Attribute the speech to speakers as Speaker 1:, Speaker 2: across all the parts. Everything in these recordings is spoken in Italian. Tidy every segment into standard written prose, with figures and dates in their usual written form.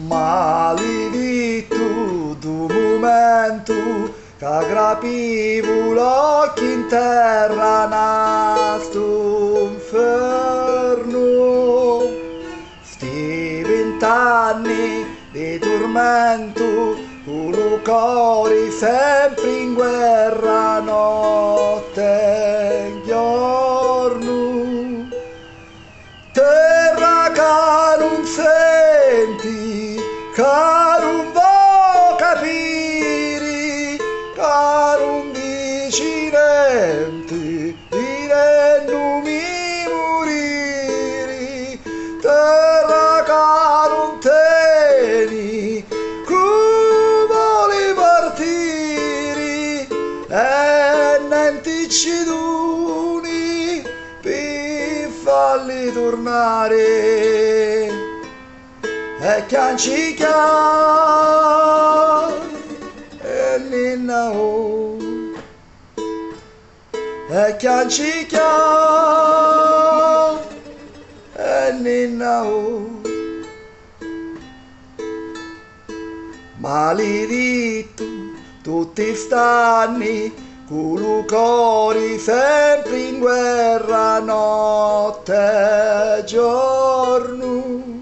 Speaker 1: Maledetto tu momento che grapivo l'occhio in terra nasto inferno. Sti 20 anni di tormento con il cuore sempre in guerra notte e giorno. Terra che non senti, che non vuoi capire, che non dici niente, direndomi morire. Terra che non tieni, che vuole partire, e niente ci doni per farli tornare. E chiancica e ninna o, e chiancica e ninna o. Maledetto tutti stanni con il cuore sempre in guerra notte e giorno.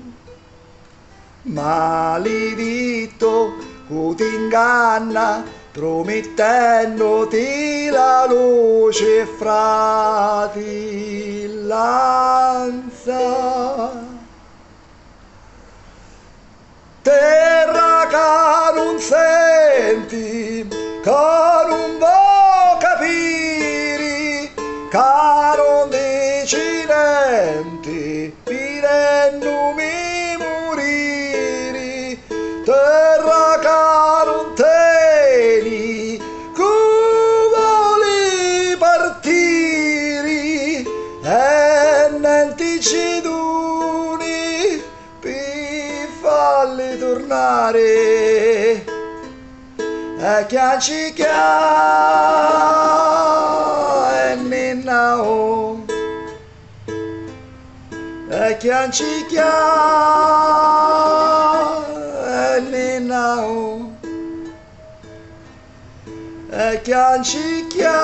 Speaker 1: Maledetto che ti inganna promettendoti la luce e fratellanza. Terra che non senti, che non vuoi capire, che non dici niente, videndomi morire. Terra che non tieni, che vuole partire, e niente ci doni per farli tornare. E chiancica e ninna o, e chiancica e ninna o, e chiancica